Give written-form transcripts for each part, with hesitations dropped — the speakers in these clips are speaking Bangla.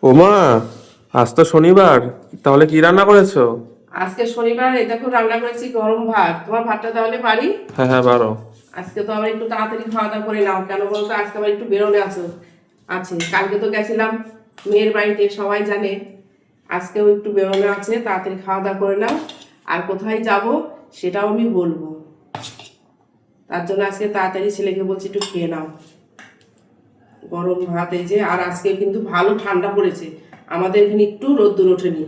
ওমা, আজ তো শনিবার, তাহলে কি রান্না করেছো? আজকে শনিবার, এই দেখো রান্না করেছি গরম ভাত। তোমার ভাতটা তাহলে পারি। হ্যাঁ হ্যাঁ, বারো। আজকে তো আবার একটু তাড়াতাড়ি খাওয়া দাওয়া করে নাও, কেন বলতো আজকে আবার একটু বেরোনে আছে। কালকে তো গেছিলাম মেয়ের বাড়িতে, সবাই জানে। আজকেও একটু বেরোনে আছে, তাড়াতাড়ি খাওয়া দাওয়া করে নাও। আর কোথায় যাব সেটাও আমি বলবো। তার জন্য আজকে তাড়াতাড়ি ছেলেকে বলছি একটু খেয়ে নাও গরম ভাত। এই যে, আর আজকে কিন্তু ভালো ঠান্ডা পড়েছে। আমাদের এখানে একটু রোদ্দুর ওঠেনি,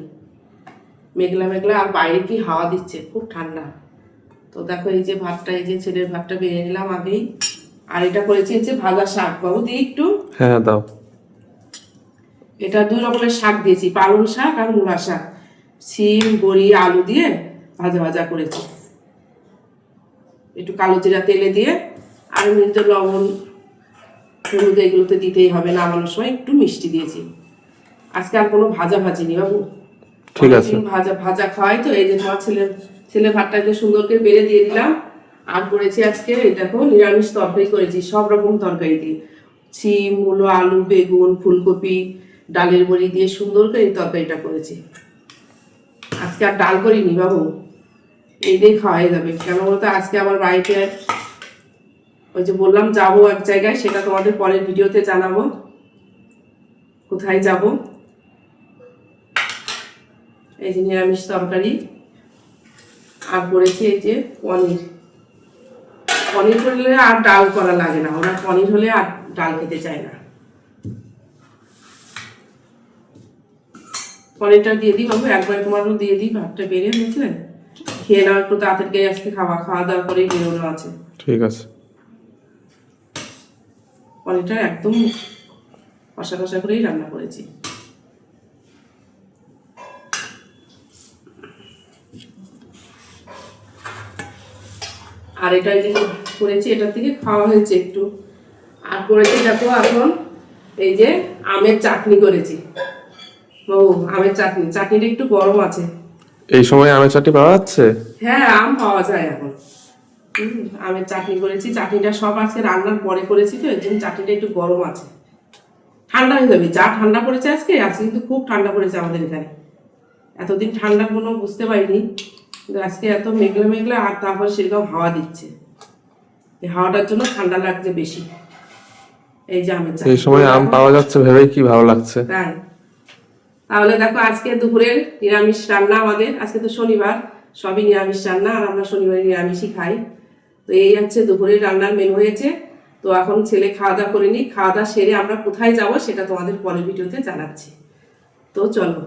মেঘলা মেঘলা, আর বাইরে কি হাওয়া দিচ্ছে, খুব ঠান্ডা। তো দেখো এই যে ভাতটা, এই যে ছেলের ভাতটা বেড়ে নিলাম আগেই। আর এটা করেছি হচ্ছে ভাজা শাক। বাবু দিই একটু। হ্যাঁ দাও। এটা দুই রকমের শাক দিয়েছি, পালং শাক আর মূলা শাক। সিম বড়ি আলু দিয়ে ভাজা ভাজা করেছি, একটু কালো জিরা তেলে দিয়ে। আর এমনি তো লবণ হলুদ এগুলোতে দিতেই হবে, নামানোর সময় একটু মিষ্টি দিয়েছি। আজকে আর কোনো ভাজা ভাজি নি বাবু, ঠিক আছে। অনেকদিন ভাজা ভাজা খাওয়াই তো। এই যে তোমার ছেলে ভাতটাকে সুন্দর করে বেড়ে দিয়ে দিলাম। আর করেছি আজকে এই দেখো নিরামিষ তরকারি করেছি, সব রকম তরকারি দিয়ে, সিম মূলো আলু বেগুন ফুলকপি ডালের বড়ি দিয়ে সুন্দর করে এই তরকারিটা করেছি। আজকে আর ডাল করিনি বাবু, এই দিয়ে খাওয়াই যাবে। কেন বলতো আজকে আমার বাড়িতে ওই যে বললাম যাবো এক জায়গায়, সেটা তোমাদের পরের ভিডিওতে জানাবো কোথায় যাব। এই যে নিরামিষ তরকারি। আর করেছি এই যে পনির। পনির হলে আর ডাল করা লাগে না, ওরা পনির হলে আর ডাল খেতে চায় না। পনিরটা দিয়ে দিই বাবু, একবার তোমারও দিয়ে দিই, ভাতটা বেড়ে বুঝলেন। খেয়ে নাও একটু তাড়াতাড়ি, আজকে খাওয়া দাওয়া করেই বেরোনো আছে। ঠিক আছে। পনিরটা একদম কষা কষা করেই রান্না করেছি। আর এটা যে করেছি, এটার থেকে খাওয়া হয়েছে একটু। আর করেছি দেখো এখন এই যে আমের চাটনি করেছি। ও আমের চাটনি, চাটনিটা একটু গরম আছে। এই সময় আমের চাটনি পাওয়া যাচ্ছে? হ্যাঁ আম পাওয়া যায় এখন। আমের চাটনি করেছি, চাটনিটা সব আজকে রান্নার পরে করেছি তো, এর জন্য চাটনিটা একটু গরম আছে। ঠান্ডা হয়ে যাবে, যা ঠান্ডা পড়েছে আজকে কিন্তু খুব ঠান্ডা পড়েছে আমাদের এখানে। এতদিন ঠান্ডা কোনো বুঝতে পারিনি, কিন্তু আজকে এত মেঘলা মেঘলা, আর তারপর সেরকম হাওয়া দিচ্ছে। এই হাওয়াটার জন্য ঠান্ডা লাগছে বেশি। এই যে আমের এই চাটনি সময় আম পাওয়া যাচ্ছে ভেবেই কি ভালো লাগছে। তাই। তাহলে দেখো আজকে দুপুরের নিরামিষ রান্না আমাদের, আজকে তো শনিবার, সবই নিরামিষ রান্না, আর আমরা শনিবারে নিরামিষই খাই। তো এই হচ্ছে দুপুরের রান্নার মেনু হয়েছে। তো এখন ছেলে খাওয়া দাওয়া করে নি, খাওয়া দাওয়া সেরে আমরা কোথায় যাব সেটা তোমাদের পরের ভিডিওতে জানাচ্ছি। তো চলো।